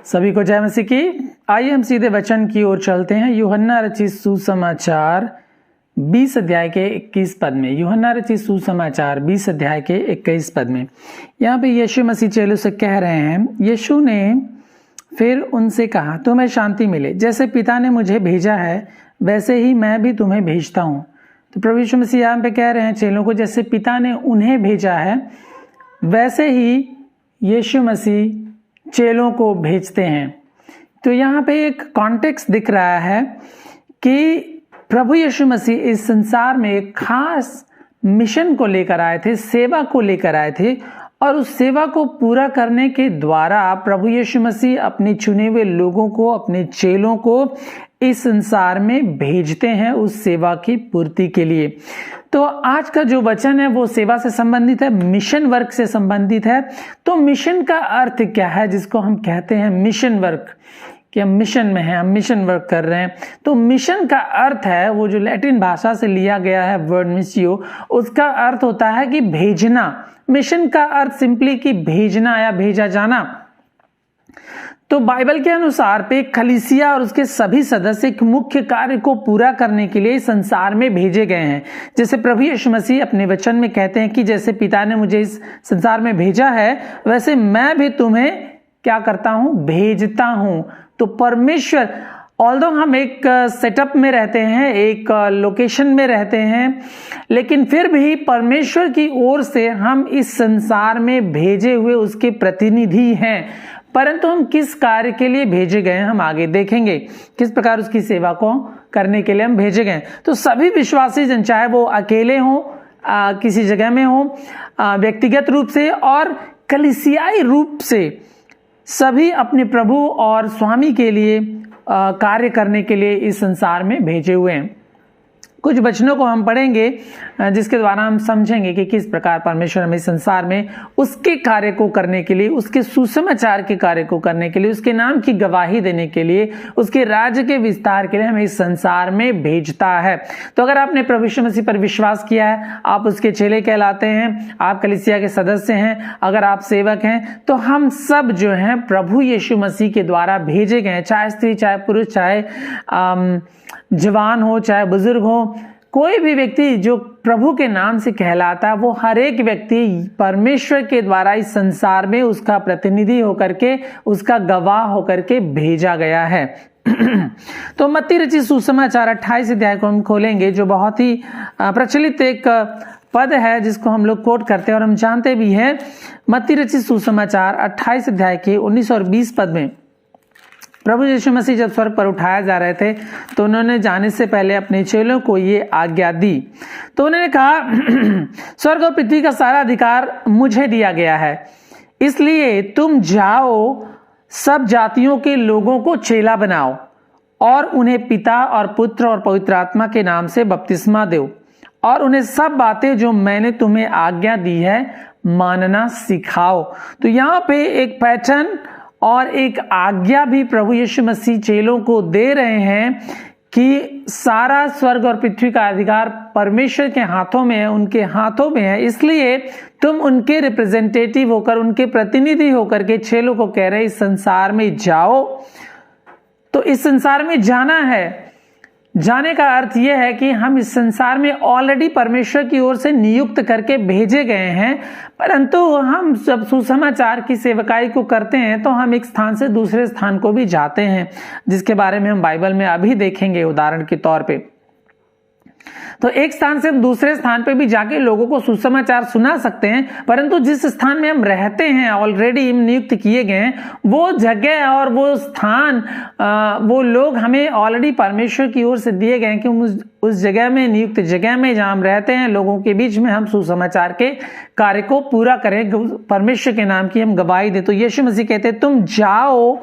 सभी को जय मसीह की। आइए हम सीधे वचन की ओर चलते हैं। यूहन्ना रचित सुसमाचार 20 अध्याय के 21 पद में। यूहन्ना रचित सुसमाचार 20 अध्याय के 21 पद में यहाँ पे यीशु मसीह चेलों से कह रहे हैं, यीशु ने फिर उनसे कहा, तुम्हें शांति मिले। जैसे पिता ने मुझे भेजा है वैसे ही मैं भी तुम्हें भेजता हूँ। तो प्रभु यीशु मसीह यहाँ पे कह रहे हैं चेलों को, जैसे पिता ने उन्हें भेजा है वैसे ही यीशु मसीह चेलों को भेजते हैं। तो यहाँ पे एक कॉन्टेक्स्ट दिख रहा है कि प्रभु यीशु मसीह इस संसार में एक खास मिशन को लेकर आए थे, सेवा को लेकर आए थे, और उस सेवा को पूरा करने के द्वारा प्रभु यीशु मसीह अपने चुने हुए लोगों को, अपने चेलों को इस संसार में भेजते हैं उस सेवा की पूर्ति के लिए। तो आज का जो वचन है वो सेवा से संबंधित है, मिशन वर्क से संबंधित है। तो मिशन का अर्थ क्या है, जिसको हम कहते हैं मिशन वर्क, कि हम मिशन में हैं, हम मिशन वर्क कर रहे हैं। तो मिशन का अर्थ है, वो जो लैटिन भाषा से लिया गया है वर्ड मिसियो, उसका अर्थ होता है कि भेजना। मिशन का अर्थ सिंपली कि भेजना या भेजा जाना। तो बाइबल के अनुसार पे कलीसिया और उसके सभी सदस्य एक मुख्य कार्य को पूरा करने के लिए संसार में भेजे गए हैं। जैसे प्रभु यीशु मसीह अपने वचन में कहते हैं कि जैसे पिता ने मुझे इस संसार में भेजा है वैसे मैं भी तुम्हें क्या करता हूं, भेजता हूं। तो परमेश्वर, ऑल्दो हम एक सेटअप में रहते हैं, एक लोकेशन में रहते हैं, लेकिन फिर भी परमेश्वर की ओर से हम इस संसार में भेजे हुए उसके प्रतिनिधि हैं। परंतु हम किस कार्य के लिए भेजे गए हैं हम आगे देखेंगे, किस प्रकार उसकी सेवा को करने के लिए हम भेजे गए। तो सभी विश्वासी जन, चाहे वो अकेले हों, किसी जगह में हों, व्यक्तिगत रूप से और कलीसियाई रूप से, सभी अपने प्रभु और स्वामी के लिए कार्य करने के लिए इस संसार में भेजे हुए हैं। कुछ वचनों को हम पढ़ेंगे जिसके द्वारा हम समझेंगे कि किस प्रकार परमेश्वर हमें संसार में उसके कार्य को करने के लिए, उसके सुसमाचार के कार्य को करने के लिए, उसके नाम की गवाही देने के लिए, उसके राज्य के विस्तार के लिए हमें इस संसार में भेजता है। तो अगर आपने प्रभु यीशु मसीह पर विश्वास किया है, आप उसके चेले कहलाते हैं, आप कलीसिया के सदस्य हैं, अगर आप सेवक हैं, तो हम सब जो हैं प्रभु यीशु मसीह के द्वारा भेजे गए हैं। चाहे स्त्री, चाहे पुरुष, चाहे जवान हो, चाहे बुजुर्ग हो, कोई भी व्यक्ति जो प्रभु के नाम से कहलाता है, वो हर एक व्यक्ति परमेश्वर के द्वारा इस संसार में उसका प्रतिनिधि होकर के, उसका गवाह होकर के भेजा गया है। तो मत्ती रचित सुसमाचार 28 अध्याय को हम खोलेंगे, जो बहुत ही प्रचलित एक पद है जिसको हम लोग कोट करते हैं और हम जानते भी हैं। मत्ती रचित सुसमाचार 28 अध्याय के 19 और 20 पद में प्रभु यीशु मसीह जब स्वर्ग पर उठाए जा रहे थे तो उन्होंने जाने से पहले अपने चेलों को ये आज्ञा दी। तो उन्होंने कहा, स्वर्ग और पृथ्वी का सारा अधिकार मुझे दिया गया है, इसलिए तुम जाओ, सब जातियों के लोगों को चेला बनाओ और उन्हें पिता और पुत्र और पवित्र आत्मा के नाम से बपतिस्मा दो और उन्हें सब बातें जो मैंने तुम्हें आज्ञा दी है मानना सिखाओ। तो यहाँ पे एक पैटर्न और एक आज्ञा भी प्रभु यीशु मसीह चेलों को दे रहे हैं कि सारा स्वर्ग और पृथ्वी का अधिकार परमेश्वर के हाथों में है, उनके हाथों में है, इसलिए तुम उनके रिप्रेजेंटेटिव होकर, उनके प्रतिनिधि होकर के चेलों को कह रहे इस संसार में जाओ। तो इस संसार में जाना है, जाने का अर्थ यह है कि हम इस संसार में ऑलरेडी परमेश्वर की ओर से नियुक्त करके भेजे गए हैं, परंतु हम जब सुसमाचार की सेवकाई को करते हैं तो हम एक स्थान से दूसरे स्थान को भी जाते हैं, जिसके बारे में हम बाइबल में अभी देखेंगे उदाहरण के तौर पे। तो एक स्थान से हम दूसरे स्थान पे भी जाके लोगों को सुसमाचार सुना सकते हैं, परंतु जिस स्थान में हम रहते हैं, ऑलरेडी नियुक्त किए गए हैं, वो जगह और वो स्थान, वो लोग हमें ऑलरेडी परमेश्वर की ओर से दिए गए हैं कि उस जगह में, नियुक्त जगह में जहां हम रहते हैं, लोगों के बीच में हम सुसमाचार के कार्य को पूरा करें, परमेश्वर के नाम की हम गवाही दें। तो यीशु मसीह कहते हैं तुम जाओ,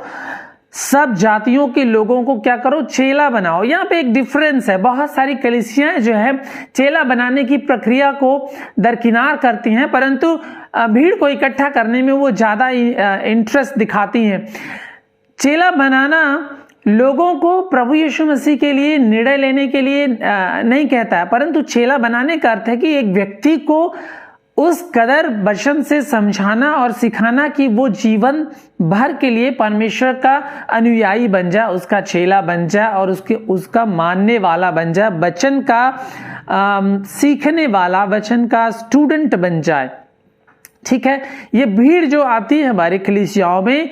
सब जातियों के लोगों को क्या करो, चेला बनाओ। यहाँ पे एक डिफरेंस है, बहुत सारी कलीसियाएं जो है चेला बनाने की प्रक्रिया को दरकिनार करती हैं, परंतु भीड़ को इकट्ठा करने में वो ज्यादा इंटरेस्ट दिखाती हैं। चेला बनाना लोगों को प्रभु यीशु मसीह के लिए निर्णय लेने के लिए नहीं कहता है, परंतु चेला बनाने का अर्थ है कि एक व्यक्ति को उस कदर वचन से समझाना और सिखाना कि वो जीवन भर के लिए परमेश्वर का अनुयायी बन जाए, उसका चेला बन जाए और उसका मानने वाला बन जाए, वचन का सीखने वाला, वचन का स्टूडेंट बन जाए। ठीक है, ये भीड़ जो आती है हमारे कलीसियाओं में,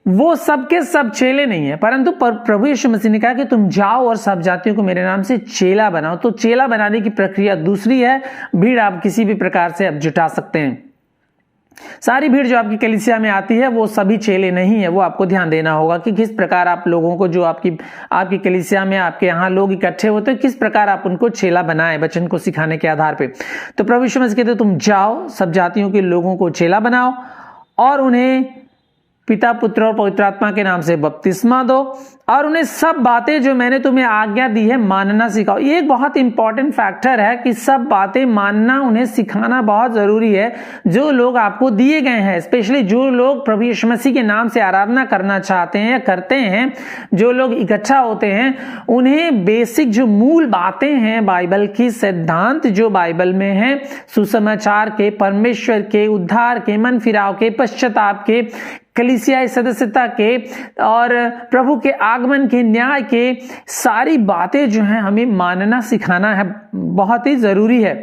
वो सबके सब चेले नहीं है, परंतु प्रभु यीशु मसीह ने कहा कि तुम जाओ और सब जातियों को मेरे नाम से चेला बनाओ। तो चेला बनाने की प्रक्रिया दूसरी है। भीड़ आप किसी भी प्रकार से अब जुटा सकते हैं। सारी भीड़ जो आपकी कलीसिया में आती है वो सभी चेले नहीं है। वो आपको ध्यान देना होगा कि किस प्रकार आप लोगों को, जो आपकी कलीसिया में, आपके यहाँ लोग इकट्ठे होते हैं, किस प्रकार आप उनको चेला बनाए वचन को सिखाने के आधार पे। तो प्रभु यीशु मसीह कहते तुम जाओ, सब जातियों के लोगों को चेला बनाओ और उन्हें पिता, पुत्र और पवित्र आत्मा के नाम से बपतिस्मा दो और उन्हें सब बातें जो मैंने तुम्हें आज्ञा दी है मानना सिखाओ। ये एक बहुत इंपॉर्टेंट फैक्टर है कि सब बातें मानना, उन्हें सिखाना बहुत जरूरी है। जो लोग आपको दिए गए हैं, स्पेशली जो लोग प्रभु यीशु मसीह के नाम से आराधना करना चाहते हैं या करते हैं, जो लोग इकट्ठा होते हैं, उन्हें बेसिक जो मूल बातें हैं बाइबल की, सिद्धांत जो बाइबल में है, सुसमाचार के, परमेश्वर के, उद्धार के, मन फिराव के, पश्चाताप के, कलीसियाई सदस्यता के और प्रभु के आगमन के, न्याय के, सारी बातें जो हैं हमें मानना सिखाना है, बहुत ही जरूरी है।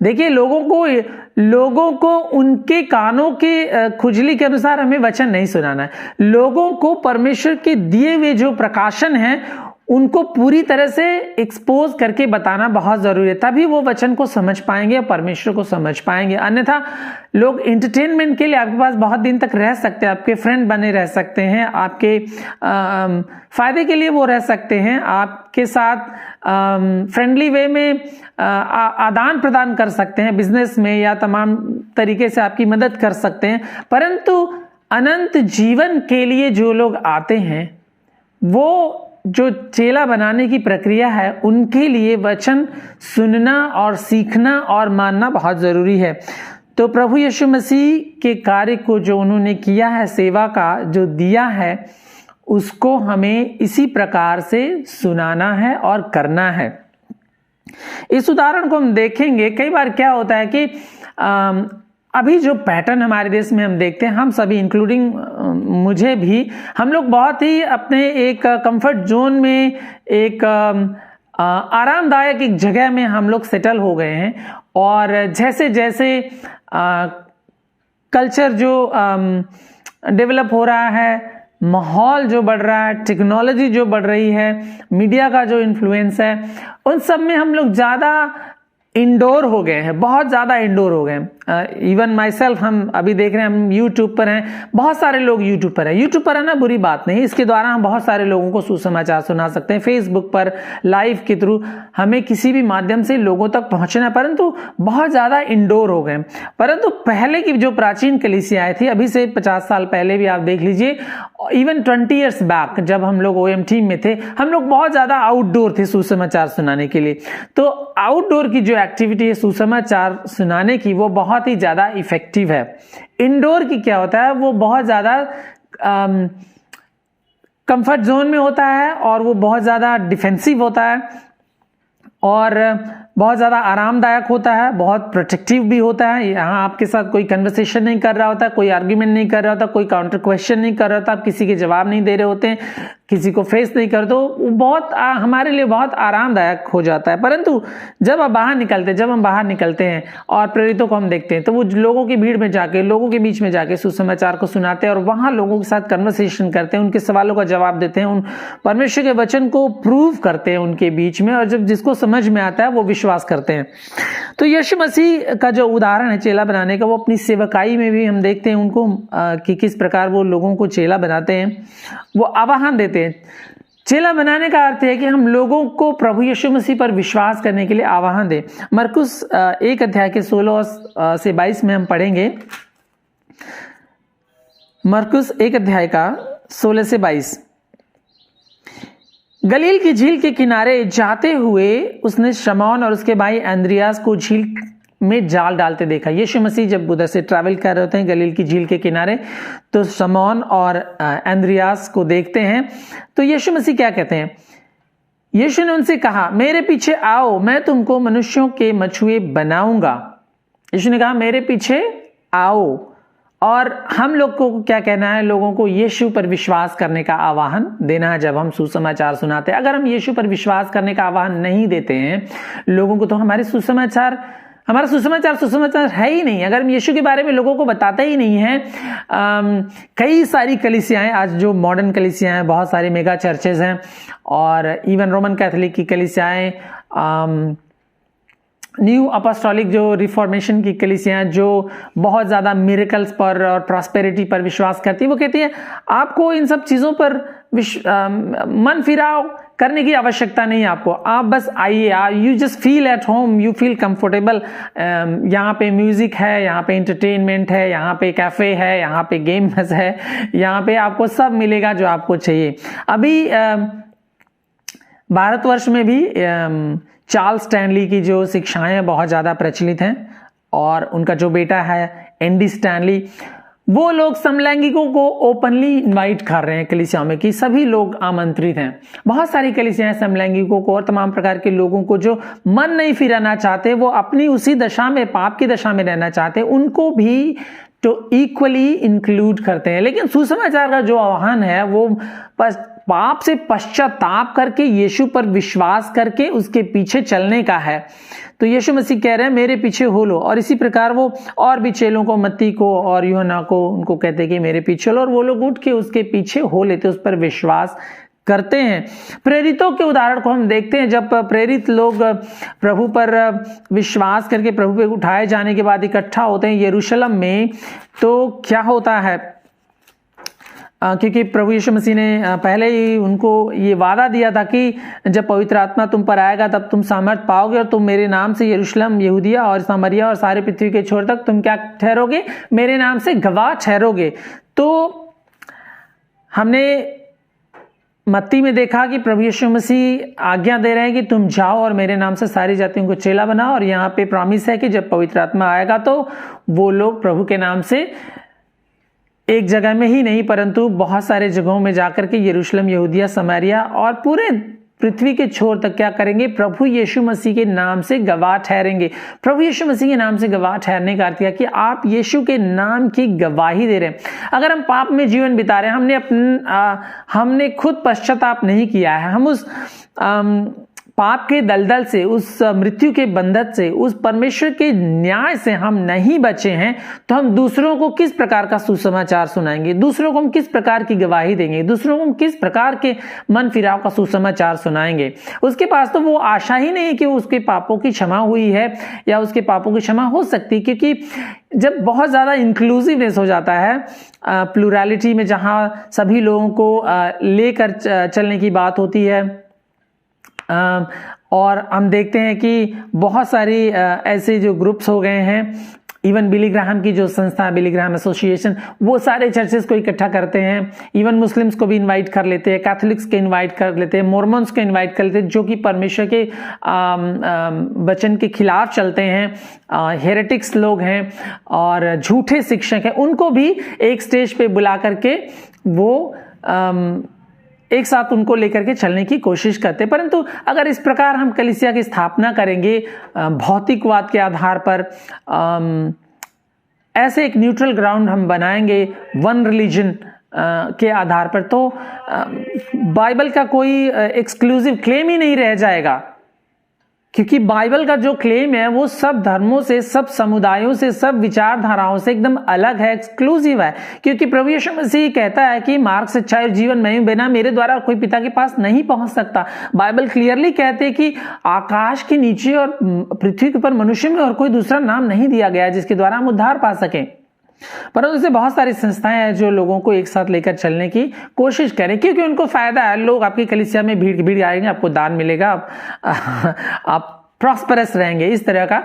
देखिए, लोगों को उनके कानों के खुजली के अनुसार हमें वचन नहीं सुनाना है। लोगों को परमेश्वर के दिए हुए जो प्रकाशन है उनको पूरी तरह से एक्सपोज करके बताना बहुत जरूरी है, तभी वो वचन को समझ पाएंगे और परमेश्वर को समझ पाएंगे। अन्यथा लोग एंटरटेनमेंट के लिए आपके पास बहुत दिन तक रह सकते हैं, आपके फ्रेंड बने रह सकते हैं, आपके फायदे के लिए वो रह सकते हैं, आपके साथ फ्रेंडली वे में आदान प्रदान कर सकते हैं, बिजनेस में या तमाम तरीके से आपकी मदद कर सकते हैं, परंतु अनंत जीवन के लिए जो लोग आते हैं, वो जो चेला बनाने की प्रक्रिया है, उनके लिए वचन सुनना और सीखना और मानना बहुत जरूरी है। तो प्रभु यीशु मसीह के कार्य को जो उन्होंने किया है, सेवा का जो दिया है, उसको हमें इसी प्रकार से सुनाना है और करना है। इस उदाहरण को हम देखेंगे। कई बार क्या होता है कि अभी जो पैटर्न हमारे देश में हम देखते हैं, हम सभी इंक्लूडिंग मुझे भी, हम लोग बहुत ही अपने एक कंफर्ट जोन में, एक आरामदायक एक जगह में हम लोग सेटल हो गए हैं। और जैसे जैसे कल्चर जो डेवलप हो रहा है, माहौल जो बढ़ रहा है, टेक्नोलॉजी जो बढ़ रही है, मीडिया का जो इन्फ्लुएंस है, उन सब में हम लोग ज़्यादा इंडोर हो गए हैं, बहुत ज़्यादा इंडोर हो गए हैं। इवन माई सेल्फ, हम अभी देख रहे हैं, हम यूट्यूब पर हैं, बहुत सारे लोग यूट्यूब पर हैं। यूट्यूब पर आना बुरी बात नहीं, इसके द्वारा हम बहुत सारे लोगों को सुसमाचार सुना सकते हैं। फेसबुक पर लाइव के थ्रू हमें किसी भी माध्यम से लोगों तक पहुंचना है, परंतु बहुत ज़्यादा इंडोर हो गए। परंतु पहले की जो प्राचीन कलीसियाएं थी, अभी से 50 साल पहले भी आप देख लीजिए, इवन 20 ईयर्स बैक जब हम लोग OM टीम में थे, हम लोग बहुत ज़्यादा आउटडोर थे सुसमाचार सुनाने के लिए। तो आउटडोर की जो एक्टिविटी है सुसमाचार सुनाने की, वो बहुत ही ज्यादा इफेक्टिव है। इंडोर की क्या होता है, वो बहुत ज्यादा कंफर्ट जोन में होता है और वो बहुत ज्यादा डिफेंसिव होता है और बहुत ज़्यादा आरामदायक होता है, बहुत प्रोटेक्टिव भी होता है। यहाँ आपके साथ कोई कन्वर्सेशन नहीं कर रहा होता, कोई आर्ग्यूमेंट नहीं कर रहा होता, कोई काउंटर क्वेश्चन नहीं कर रहा होता, आप किसी के जवाब नहीं दे रहे होते हैं, किसी को फेस नहीं कर, तो बहुत हमारे लिए बहुत आरामदायक हो जाता है। परंतु जब हम बाहर निकलते हैं और प्रेरितों को हम देखते हैं, तो वो लोगों की भीड़ में जाके, लोगों के बीच में जाके सुसमाचार को सुनाते हैं और वहाँ लोगों के साथ कन्वर्सेशन करते हैं, उनके सवालों का जवाब देते हैं, उन परमेश्वर के वचन को प्रूव करते हैं उनके बीच में, और जब जिसको समझ में आता है वो विश्वास करते हैं। तो यीशु मसीह का जो उदाहरण है चेला बनाने का, वो अपनी सेवकाई में भी हम देखते हैं उनको कि किस प्रकार वो लोगों को चेला बनाते हैं, वो आह्वान देते हैं। चेला बनाने का अर्थ है कि हम लोगों को प्रभु यीशु मसीह पर विश्वास करने के लिए आह्वान दें। मरकुस 1 अध्याय के 16 से 22 में हम पढ़ेंगे। मरकुस 1 अध्याय का 16 से 22। गलील की झील के किनारे जाते हुए उसने शमौन और उसके भाई अंद्रियास को झील में जाल डालते देखा। यीशु मसीह जब उधर से ट्रैवल कर रहे होते हैं गलील की झील के किनारे, तो शमौन और अंद्रियास को देखते हैं। तो यीशु मसीह क्या कहते हैं? यीशु ने उनसे कहा, मेरे पीछे आओ, मैं तुमको मनुष्यों के मछुए बनाऊंगा। यीशु ने कहा मेरे पीछे आओ। और हम लोग को क्या कहना है, लोगों को यीशु पर विश्वास करने का आह्वान देना है जब हम सुसमाचार सुनाते हैं। अगर हम यीशु पर विश्वास करने का आह्वान नहीं देते हैं लोगों को, तो हमारा सुसमाचार है ही नहीं। अगर हम यीशु के बारे में लोगों को बताते ही नहीं है, कई सारी कलीसियाएं आज जो मॉडर्न कलीसियाएं हैं, बहुत सारे मेगा चर्चेज हैं और इवन रोमन कैथोलिक की कलीसियाएं, न्यू अपॉस्टोलिक जो रिफॉर्मेशन की कलीसियां जो बहुत ज्यादा मिरेकल्स पर और प्रॉस्पेरिटी पर विश्वास करती है, वो कहती है आपको इन सब चीजों पर मन फिराव करने की आवश्यकता नहीं है आपको, आप बस आइए, you just feel at home, you feel comfortable. यहाँ पे म्यूजिक है, यहाँ पे एंटरटेनमेंट है, यहाँ पे कैफे है, यहाँ पे गेम्स है, यहाँ पे आपको सब मिलेगा जो आपको चाहिए। अभी भारतवर्ष में भी चार्ल्स स्टैनली की जो शिक्षाएं बहुत ज़्यादा प्रचलित हैं और उनका जो बेटा है एंडी स्टैनली, वो लोग समलैंगिकों को ओपनली इनवाइट कर रहे हैं कलीसियाओं में कि सभी लोग आमंत्रित हैं। बहुत सारी कलीसियाएं समलैंगिकों को और तमाम प्रकार के लोगों को जो मन नहीं फिराना चाहते, वो अपनी उसी दशा में, पाप की दशा में रहना चाहते, उनको भी तो इक्वली इंक्लूड करते हैं। लेकिन सुसमाचार का जो आह्वान है वो पाप से पश्चाताप करके यीशु पर विश्वास करके उसके पीछे चलने का है। तो यीशु मसीह कह रहे हैं मेरे पीछे हो लो, और इसी प्रकार वो और भी चेलों को, मत्ती को और यूहन्ना को, उनको कहते कि मेरे पीछे लो, और वो लोग उठ के उसके पीछे हो लेते, उस पर विश्वास करते हैं। प्रेरितों के उदाहरण को हम देखते हैं। जब प्रेरित लोग प्रभु पर विश्वास करके प्रभु पे उठाए जाने के बाद इकट्ठा होते हैं यरूशलेम में, तो क्या होता है, क्योंकि प्रभु यीशु मसीह ने पहले ही उनको ये वादा दिया था कि जब पवित्र आत्मा तुम पर आएगा तब तुम सामर्थ पाओगे और तुम मेरे नाम से यरूशलेम, यहूदिया और सामरिया और सारे पृथ्वी के छोर तक तुम क्या ठहरोगे, मेरे नाम से गवाह ठहरोगे। तो हमने मत्ती में देखा कि प्रभु यीशु मसीह आज्ञा दे रहे हैं कि तुम जाओ और मेरे नाम से सारी जातियों को चेला बनाओ, और यहाँ पे प्रॉमिस है कि जब पवित्र आत्मा आएगा तो वो लोग प्रभु के नाम से एक जगह में ही नहीं परंतु बहुत सारे जगहों में जाकर के यरूशलेम, यहूदिया, समारिया और पूरे पृथ्वी के छोर तक क्या करेंगे, प्रभु यीशु मसीह के नाम से गवाह ठहरेंगे। प्रभु यीशु मसीह के नाम से गवाह ठहरने का अर्थ है कि आप यीशु के नाम की गवाही दे रहे हैं। अगर हम पाप में जीवन बिता रहे हैं, हमने खुद पश्चाताप नहीं किया है, हम उस पाप के दलदल से, उस मृत्यु के बंधन से, उस परमेश्वर के न्याय से हम नहीं बचे हैं, तो हम दूसरों को किस प्रकार का सुसमाचार सुनाएंगे, दूसरों को हम किस प्रकार की गवाही देंगे, दूसरों को हम किस प्रकार के मन फिराव का सुसमाचार सुनाएंगे। उसके पास तो वो आशा ही नहीं कि उसके पापों की क्षमा हुई है या उसके पापों की क्षमा हो सकती, क्योंकि जब बहुत ज्यादा इंक्लूसिवनेस हो जाता है, प्लूरैलिटी में जहां सभी लोगों को लेकर चलने की बात होती है, और हम देखते हैं कि बहुत सारी ऐसे जो ग्रुप्स हो गए हैं, इवन बिली ग्राहम की जो संस्था है, बिली ग्राहम एसोसिएशन, वो सारे चर्चेस को इकट्ठा करते हैं, इवन मुस्लिम्स को भी इनवाइट कर लेते हैं, कैथोलिक्स को इनवाइट कर लेते हैं, मोर्मन्स को इनवाइट कर लेते हैं, जो कि परमेश्वर के वचन के खिलाफ चलते हैं, हेरेटिक्स लोग हैं और झूठे शिक्षक हैं, उनको भी एक स्टेज पे बुला करके वो एक साथ उनको लेकर के चलने की कोशिश करते। परंतु अगर इस प्रकार हम कलीसिया की स्थापना करेंगे भौतिकवाद के आधार पर, ऐसे एक न्यूट्रल ग्राउंड हम बनाएंगे वन रिलीजन के आधार पर, तो बाइबल का कोई एक्सक्लूसिव क्लेम ही नहीं रह जाएगा, क्योंकि बाइबल का जो क्लेम है वो सब धर्मों से, सब समुदायों से, सब विचारधाराओं से एकदम अलग है, एक्सक्लूसिव है। क्योंकि प्रभु यीशु मसीह कहता है कि मार्ग, सच्चाई और जीवन में बिना मेरे द्वारा कोई पिता के पास नहीं पहुंच सकता। बाइबल क्लियरली कहते हैं कि आकाश के नीचे और पृथ्वी के ऊपर मनुष्य में और कोई दूसरा नाम नहीं दिया गया जिसके द्वारा हम उद्धार पा सकें। परंतु इससे बहुत सारी संस्थाएं हैं जो लोगों को एक साथ लेकर चलने की कोशिश करें, क्योंकि उनको फायदा है। लोग आपकी कलीसिया में भीड़ आएंगे, आपको दान मिलेगा, आप प्रॉस्परस रहेंगे, इस तरह का।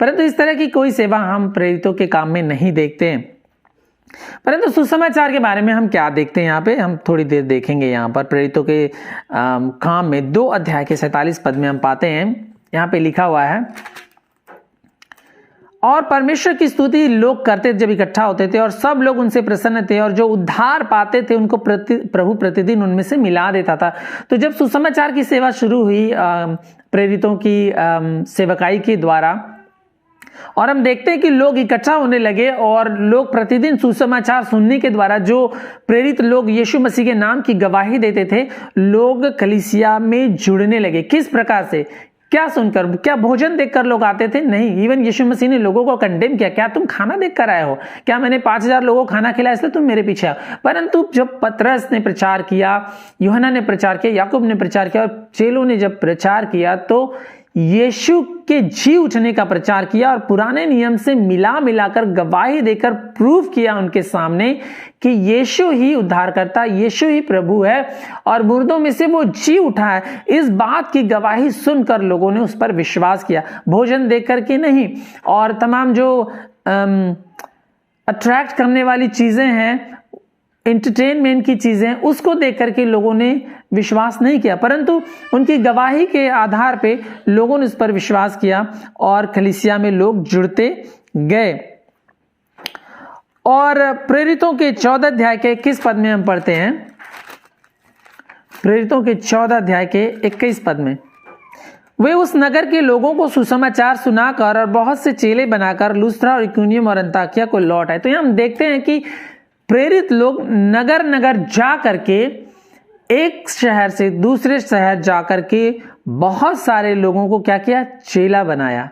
परंतु इस तरह की कोई सेवा हम प्रेरितों के काम में नहीं देखते हैं। परंतु सुसमाचार के बारे में हम क्या देखते हैं, यहाँ पे हम थोड़ी देर देखेंगे। यहाँ पर प्रेरितों के काम में 2 अध्याय के 47 पद में हम पाते हैं, यहाँ पे लिखा हुआ है, और परमेश्वर की स्तुति लोग करते जब इकट्ठा होते थे और सब लोग उनसे प्रसन्न थे, और जो उद्धार पाते थे उनको प्रभु प्रतिदिन उनमें से मिला देता था। तो जब सुसमाचार की सेवा शुरू हुई प्रेरितों की सेवकाई के द्वारा, और हम देखते हैं कि लोग इकट्ठा होने लगे और लोग प्रतिदिन सुसमाचार सुनने के द्वारा, जो प्रेरित लोग यीशु मसीह के नाम की गवाही देते थे, लोग कलीसिया में जुड़ने लगे। किस प्रकार से? क्या सुनकर? क्या भोजन देखकर लोग आते थे? नहीं। इवन यीशु मसीह ने लोगों को कंडेम किया, क्या तुम खाना देखकर आए हो? क्या मैंने 5000 लोगों को खाना खिलाया इसलिए तुम मेरे पीछे आओ? परंतु जब पतरस ने प्रचार किया, यूहन्ना ने प्रचार किया, याकूब ने प्रचार किया और चेलों ने जब प्रचार किया, तो यीशु के जी उठने का प्रचार किया और पुराने नियम से मिलाकर गवाही देकर प्रूव किया उनके सामने कि यीशु ही उद्धारकर्ता, यीशु ही प्रभु है और मुर्दों में से वो जी उठा है। इस बात की गवाही सुनकर लोगों ने उस पर विश्वास किया, भोजन देकर के नहीं। और तमाम जो अट्रैक्ट करने वाली चीजें हैं, एंटरटेनमेंट की चीजें, उसको देख करके लोगों ने विश्वास नहीं किया, परंतु उनकी गवाही के आधार पे लोगों ने उस पर विश्वास किया और कलीसिया में लोग जुड़ते गए। और प्रेरितों के 14 अध्याय के 21 पद में हम पढ़ते हैं, प्रेरितों के 14 अध्याय के 21 पद में, वे उस नगर के लोगों को सुसमाचार सुनाकर और बहुत से चेले बनाकर लुस्त्रा और इकुनियम और अंताकिया को लौट आए। तो यहां हम देखते हैं कि प्रेरित लोग नगर नगर जा करके, एक शहर से दूसरे शहर जाकर के बहुत सारे लोगों को क्या किया? चेला बनाया।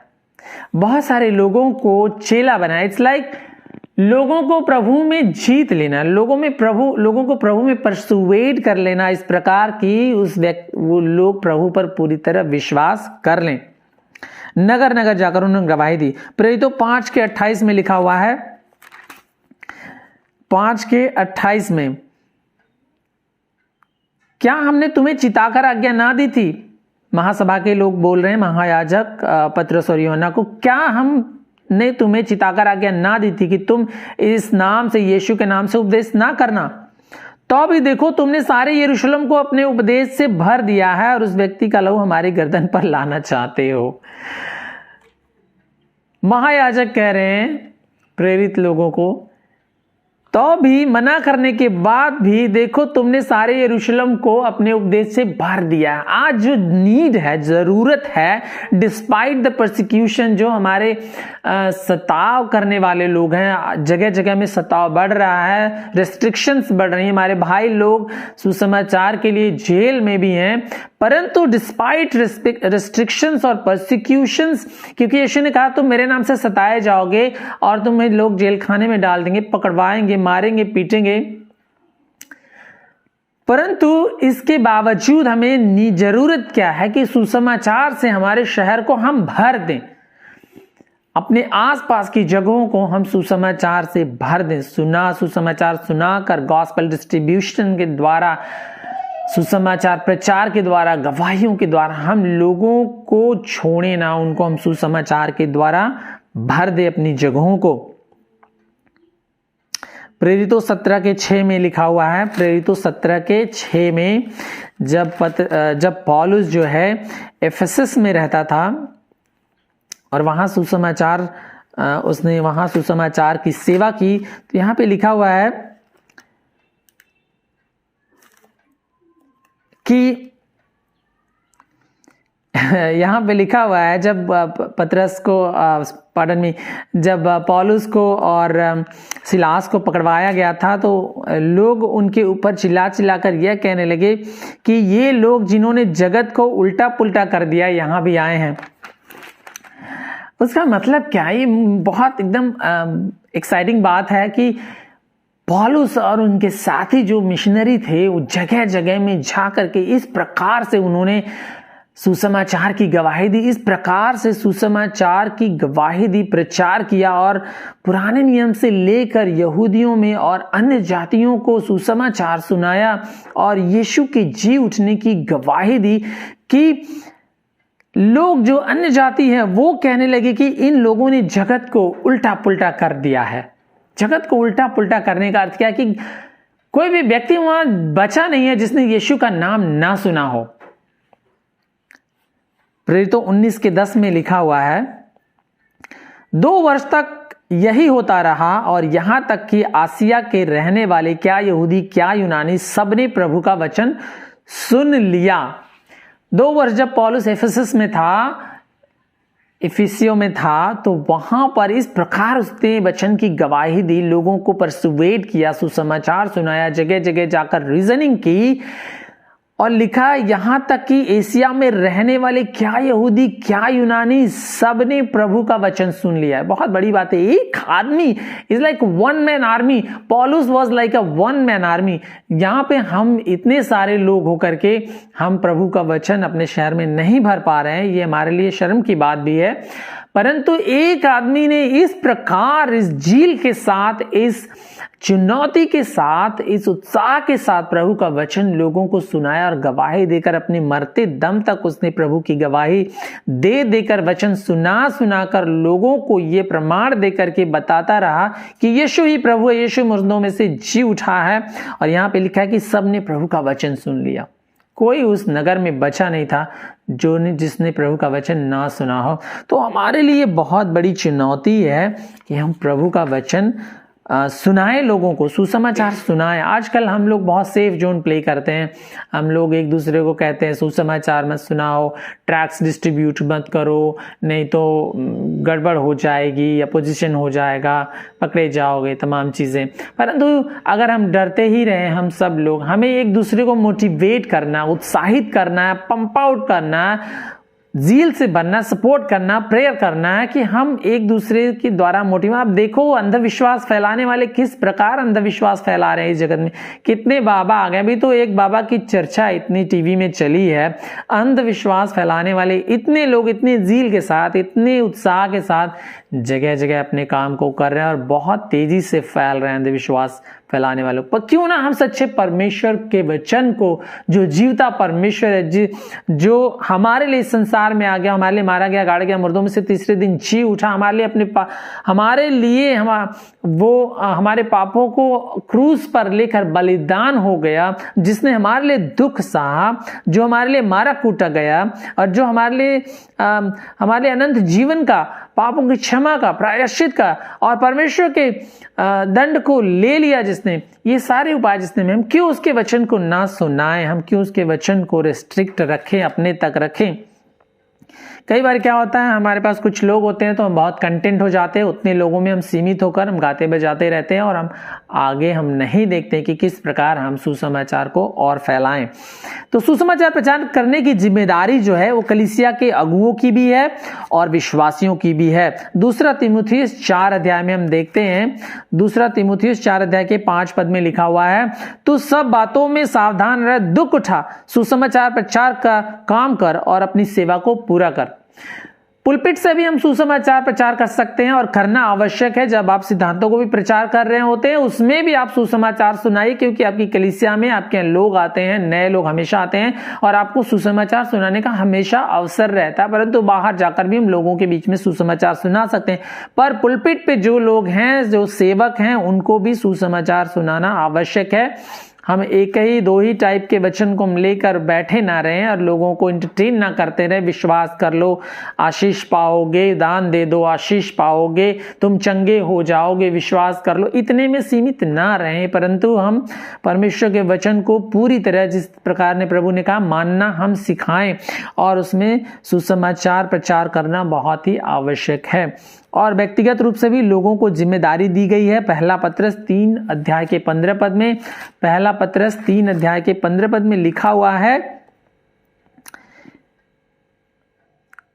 बहुत सारे लोगों को चेला बनाया। इट्स लाइक लोगों को प्रभु में जीत लेना, लोगों को प्रभु में परसुएड कर लेना, इस प्रकार की वो लोग प्रभु पर पूरी तरह विश्वास कर लें। नगर नगर जाकर उन्होंने गवाही दी। प्रेरितों 5 के 28 में लिखा हुआ है, 5 के 28 में, क्या हमने तुम्हें चिताकर आज्ञा ना दी थी? महासभा के लोग बोल रहे हैं, महायाजक पतरस और यूहन्ना को, क्या हमने तुम्हें चिताकर आज्ञा ना दी थी कि तुम इस नाम से, यीशु के नाम से उपदेश ना करना? तो भी देखो, तुमने सारे यरूशलेम को अपने उपदेश से भर दिया है और उस व्यक्ति का लहू हमारी गर्दन पर लाना चाहते हो। महायाजक कह रहे हैं प्रेरित लोगों को, तो भी मना करने के बाद भी देखो तुमने सारे यरूशलेम को अपने उपदेश से भर दिया है। आज जो नीड है, जरूरत है, डिस्पाइट द परसिक्यूशन, जो हमारे सताव करने वाले लोग हैं, जगह जगह में सताव बढ़ रहा है, रेस्ट्रिक्शंस बढ़ रही हैं, हमारे भाई लोग सुसमाचार के लिए जेल में भी हैं, परंतु डिस्पाइट रेस्ट्रिक्शंस और परसिक्यूशंस, क्योंकि यीशु ने कहा तुम मेरे नाम से सताए जाओगे और तुम्हें लोग जेल खाने में डाल देंगे, पकड़वाएंगे, मारेंगे, पीटेंगे, परंतु इसके बावजूद हमें जरूरत क्या है कि सुसमाचार से हमारे शहर को हम भर दें, अपने आसपास की जगहों को हम सुसमाचार से भर दें। सुसमाचार सुनाकर, गॉस्पेल डिस्ट्रीब्यूशन के द्वारा, सुसमाचार प्रचार के द्वारा, गवाहियों के द्वारा हम लोगों को छोड़े ना, उनको हम सुसमाचार के द्वारा भर दे अपनी जगहों को। प्रेरितों 17 के 6 में लिखा हुआ है, प्रेरितों 17 के 6 में, जब पौलुस जो है एफेसस में रहता था और वहां उसने वहां सुसमाचार की सेवा की, तो यहां पे लिखा हुआ है कि यहां पे लिखा हुआ है, जब पतरस को जब पौलुस को और सिलास को पकड़वाया गया था, तो लोग उनके ऊपर चिल्ला कर यह कहने लगे कि ये लोग जिन्होंने जगत को उल्टा पुल्टा कर दिया यहां भी आए हैं। उसका मतलब क्या है? ये बहुत एकदम एक्साइटिंग बात है कि पौलुस और उनके साथी जो मिशनरी थे, वो जगह जगह में जा करके इस प्रकार से उन्होंने सुसमाचार की गवाही दी, इस प्रकार से सुसमाचार की गवाही दी, प्रचार किया और पुराने नियम से लेकर यहूदियों में और अन्य जातियों को सुसमाचार सुनाया और यीशु के जी उठने की गवाही दी कि लोग जो अन्य जाति हैं वो कहने लगे कि इन लोगों ने जगत को उल्टा पुल्टा कर दिया है। जगत को उल्टा पुल्टा करने का अर्थ क्या है कि कोई भी व्यक्ति वहां बचा नहीं है जिसने यीशु का नाम ना सुना हो। प्रेरितों 19 के 10 में लिखा हुआ है, 2 वर्ष तक यही होता रहा और यहां तक कि आसिया के रहने वाले, क्या यहूदी क्या यूनानी, सबने प्रभु का वचन सुन लिया। 2 वर्ष जब पौलुस एफेसस में था, इफिसियों में था, तो वहां पर इस प्रकार उसने वचन की गवाही दी, लोगों को परसुएड किया, सुसमाचार सुनाया, जगह जगह जाकर रीजनिंग की, और लिखा यहां तक कि एशिया में रहने वाले क्या यहूदी क्या यूनानी सबने प्रभु का वचन सुन लिया है। बहुत बड़ी बात है, एक आदमी is like one man army, Paulus was like a one man army. यहां पे हम इतने सारे लोग होकर के हम प्रभु का वचन अपने शहर में नहीं भर पा रहे हैं, ये हमारे लिए शर्म की बात भी है। परंतु एक आदमी ने इस प्रकार, इस झील के साथ, इस चुनौती के साथ, इस उत्साह के साथ प्रभु का वचन लोगों को सुनाया और गवाही देकर अपने मरते दम तक उसने प्रभु की गवाही दे देकर, वचन सुना सुनाकर लोगों को ये प्रमाण देकर के बताता रहा कि यीशु ही प्रभु है, यीशु मुर्दों में से जी उठा है। और यहाँ पे लिखा है कि सबने प्रभु का वचन सुन लिया। कोई उस नगर में बचा नहीं था जिसने प्रभु का वचन ना सुना हो। तो हमारे लिए बहुत बड़ी चुनौती है कि हम प्रभु का वचन सुनाए, लोगों को सुसमाचार सुनाए। आजकल हम लोग बहुत सेफ जोन प्ले करते हैं। हम लोग एक दूसरे को कहते हैं सुसमाचार मत सुनाओ, ट्रैक्स डिस्ट्रीब्यूट मत करो, नहीं तो गड़बड़ हो जाएगी, अपोजिशन हो जाएगा, पकड़े जाओगे, तमाम चीज़ें। परंतु अगर हम डरते ही रहे, हम सब लोग, हमें एक दूसरे को मोटिवेट करना, उत्साहित करना है, पंप आउट करना, जील से बनना, सपोर्ट करना, प्रेयर करना है कि हम एक दूसरे के द्वारा मोटिवेट। आप देखो अंधविश्वास फैलाने वाले किस प्रकार अंधविश्वास फैला रहे हैं इस जगत में। कितने बाबा आ गए। अभी तो एक बाबा की चर्चा इतनी टीवी में चली है, अंधविश्वास फैलाने वाले इतने लोग इतने जील के साथ, इतने उत्साह के साथ जगह जगह अपने काम को कर रहे हैं और बहुत तेजी से फैल रहे हैं अंधविश्वास फैलाने वालों पर। क्यों ना हम सच्चे परमेश्वर के वचन को, जो जीवता परमेश्वर है, जो हमारे लिए संसार में आ गया, हमारे लिए मारा गया, गाड़ा गया, मुर्दों में से तीसरे दिन जी उठा, हमारे लिए हमारे लिए हमारे पापों को क्रूस पर लेकर बलिदान हो गया, जिसने हमारे लिए दुख सहा, जो हमारे लिए मारा कूटा गया और जो हमारे लिए अनंत जीवन का, पापों की क्षमा का, प्रायश्चित का और परमेश्वर के दंड को ले लिया जिसने, ये सारे उपाय जिसने, हम क्यों उसके वचन को ना सुनाएं, हम क्यों उसके वचन को रिस्ट्रिक्ट रखें, अपने तक रखें। कई बार क्या होता है, हमारे पास कुछ लोग होते हैं तो हम बहुत कंटेंट हो जाते हैं, उतने लोगों में हम सीमित होकर हम गाते बजाते रहते हैं और हम नहीं देखते कि किस प्रकार हम सुसमाचार को और फैलाएं। तो सुसमाचार प्रचार करने की जिम्मेदारी जो है वो कलीसिया के अगुओं की भी है और विश्वासियों की भी है। दूसरा तीमुथियुस 4 अध्याय में हम देखते हैं, दूसरा तीमुथियुस 4 अध्याय के 5 पद में लिखा हुआ है, तो सब बातों में सावधान रह, दुख उठा, सुसमाचार प्रचार का काम कर और अपनी सेवा को पूरा कर। पुलपिट से भी हम सुसमाचार प्रचार कर सकते हैं और करना आवश्यक है। जब आप सिद्धांतों को भी प्रचार कर रहे होते हैं, उसमें भी आप सुसमाचार सुनाइए, क्योंकि आपकी कलीसिया में आपके लोग आते हैं, नए लोग हमेशा आते हैं और आपको सुसमाचार सुनाने का हमेशा अवसर रहता है। परंतु बाहर जाकर भी हम लोगों के बीच में सुसमाचार सुना सकते हैं, पर पुलपिट पे जो लोग हैं, जो सेवक हैं, उनको भी सुसमाचार सुनाना आवश्यक है। हम एक ही दो ही टाइप के वचन को हम लेकर बैठे ना रहें और लोगों को एंटरटेन ना करते रहे। विश्वास कर लो, आशीष पाओगे, दान दे दो, आशीष पाओगे, तुम चंगे हो जाओगे, विश्वास कर लो, इतने में सीमित ना रहें। परंतु हम परमेश्वर के वचन को पूरी तरह, जिस प्रकार ने प्रभु ने कहा, मानना हम सिखाएं और उसमें सुसमाचार प्रचार करना बहुत ही आवश्यक है। और व्यक्तिगत रूप से भी लोगों को जिम्मेदारी दी गई है। पहला पत्रस 3 अध्याय के 15 पद में, पहला पत्रस 3 अध्याय के 15 पद में लिखा हुआ है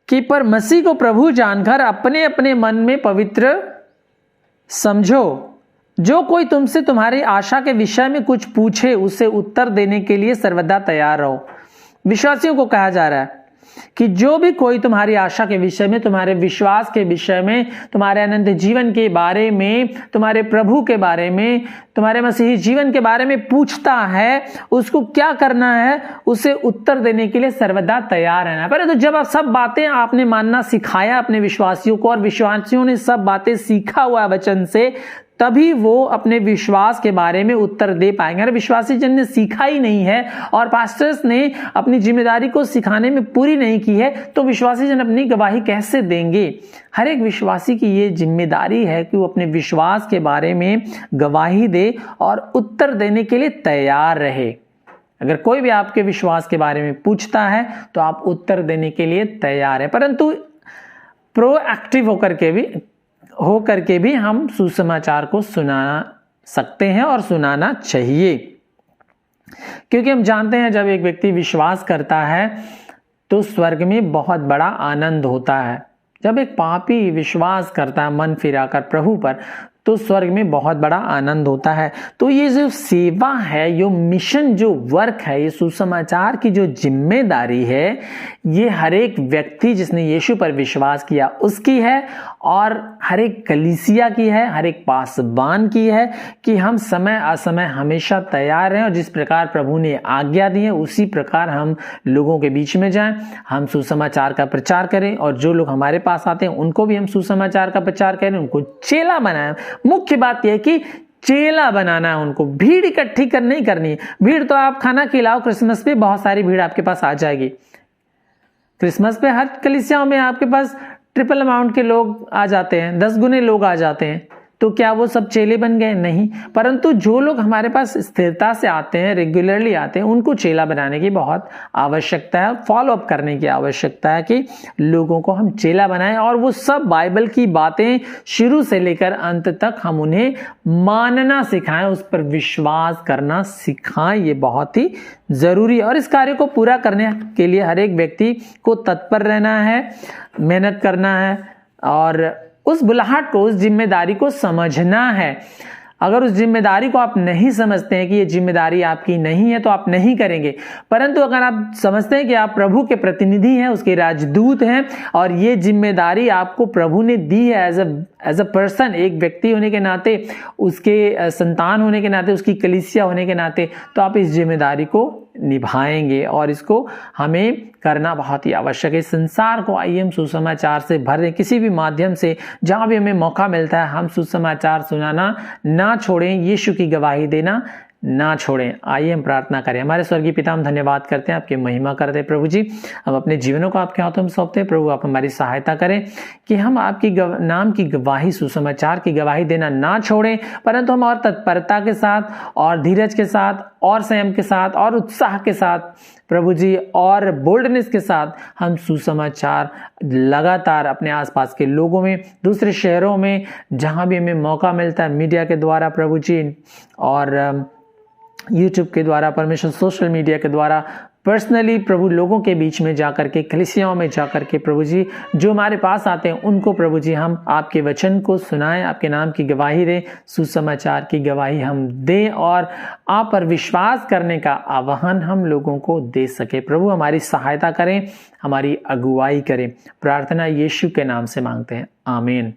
कि पर मसीह को प्रभु जानकर अपने अपने मन में पवित्र समझो। जो कोई तुमसे तुम्हारी आशा के विषय में कुछ पूछे, उसे उत्तर देने के लिए सर्वदा तैयार रहो। विश्वासियों को कहा जा रहा है कि जो भी कोई तुम्हारी आशा के विषय में, तुम्हारे विश्वास के विषय में, तुम्हारे अनंत जीवन के बारे में, तुम्हारे प्रभु के बारे में, तुम्हारे मसीही जीवन के बारे में पूछता है, उसको क्या करना है, उसे उत्तर देने के लिए सर्वदा तैयार रहना। परंतु जब आप सब बातें आपने मानना सिखाया अपने विश्वासियों को और विश्वासियों ने सब बातें सीखा हुआ वचन से, तभी वो अपने विश्वास के बारे में उत्तर दे पाएंगे। अगर विश्वासी जन ने सीखा ही नहीं है और पास्टर्स ने अपनी जिम्मेदारी को सिखाने में पूरी नहीं की है, तो विश्वासी जन अपनी गवाही कैसे देंगे। हर एक विश्वासी की ये जिम्मेदारी है कि वो अपने विश्वास के बारे में गवाही दे और उत्तर देने के लिए तैयार रहे। अगर कोई भी आपके विश्वास के बारे में पूछता है तो आप उत्तर देने के लिए तैयार है। परंतु प्रोएक्टिव होकर के भी हम सुसमाचार को सुनाना सकते हैं और सुनाना चाहिए, क्योंकि हम जानते हैं जब एक व्यक्ति विश्वास करता है तो स्वर्ग में बहुत बड़ा आनंद होता है। जब एक पापी विश्वास करता है मन फिराकर प्रभु पर, तो स्वर्ग में बहुत बड़ा आनंद होता है। तो ये जो सेवा है, ये मिशन, जो वर्क है, ये सुसमाचार की जो जिम्मेदारी है, ये हर एक व्यक्ति जिसने यीशु पर विश्वास किया उसकी है, और हर एक कलीसिया की है, हर एक पासबान की है कि हम समय असमय हमेशा तैयार रहें और जिस प्रकार प्रभु ने आज्ञा दी है उसी प्रकार हम लोगों के बीच में जाएं, हम सुसमाचार का प्रचार करें, और जो लोग हमारे पास आते हैं उनको भी हम सुसमाचार का प्रचार करें, उनको चेला बनाएं। मुख्य बात यह है कि चेला बनाना है उनको, भीड़ इकट्ठी नहीं करनी है। भीड़ तो आप खाना खिलाओ, क्रिसमस पे बहुत सारी भीड़ आपके पास आ जाएगी। क्रिसमस पे हर कलीसियाओं में आपके पास ट्रिपल अमाउंट के लोग आ जाते हैं, 10 गुने लोग आ जाते हैं। तो क्या वो सब चेले बन गए? नहीं। परंतु जो लोग हमारे पास स्थिरता से आते हैं, रेगुलरली आते हैं, उनको चेला बनाने की बहुत आवश्यकता है, फॉलो अप करने की आवश्यकता है कि लोगों को हम चेला बनाएं, और वो सब बाइबल की बातें शुरू से लेकर अंत तक हम उन्हें मानना सिखाएं, उस पर विश्वास करना सिखाएं। ये बहुत ही जरूरी है, और इस कार्य को पूरा करने के लिए हर एक व्यक्ति को तत्पर रहना है, मेहनत करना है, और उस बुलाहट को, उस जिम्मेदारी को समझना है। अगर उस जिम्मेदारी को आप नहीं समझते हैं कि ये जिम्मेदारी आपकी नहीं है, तो आप नहीं करेंगे। परंतु अगर आप समझते हैं कि आप प्रभु के प्रतिनिधि हैं, उसके राजदूत हैं, और ये जिम्मेदारी आपको प्रभु ने दी है एज अ पर्सन, एक व्यक्ति होने के नाते, उसके संतान होने के नाते, उसकी कलीसिया होने के नाते, तो आप इस जिम्मेदारी को निभाएंगे, और इसको हमें करना बहुत ही आवश्यक है। संसार को आइए हम सुसमाचार से भर दें, किसी भी माध्यम से, जहां भी हमें मौका मिलता है हम सुसमाचार सुनाना ना छोड़ें, यीशु की गवाही देना ना छोड़ें। आइए हम प्रार्थना करें। हमारे स्वर्गीय पिता, हम धन्यवाद करते हैं, आपकी महिमा करते हैं प्रभु जी। हम अपने जीवनों को आपके हाथों में सौंपते हैं प्रभु, आप हमारी सहायता करें कि हम आपकी नाम की गवाही, सुसमाचार की गवाही देना ना छोड़ें, परंतु हम और तत्परता के साथ, और धीरज के साथ, और संयम के साथ, और उत्साह के साथ प्रभु जी, और बोल्डनेस के साथ हम सुसमाचार लगातार अपने आसपास के लोगों में, दूसरे शहरों में, जहां भी हमें मौका मिलता है, मीडिया के द्वारा प्रभु जी, और YouTube के द्वारा, परमेश्वर सोशल मीडिया के द्वारा, पर्सनली प्रभु लोगों के बीच में जाकर के, कलीसियाओं में जाकर के प्रभु जी, जो हमारे पास आते हैं उनको प्रभु जी हम आपके वचन को सुनाएं, आपके नाम की गवाही दें, सुसमाचार की गवाही हम दें, और आप पर विश्वास करने का आह्वान हम लोगों को दे सके। प्रभु हमारी सहायता करें, हमारी अगुवाई करें। प्रार्थना यीशु के नाम से मांगते हैं, आमीन।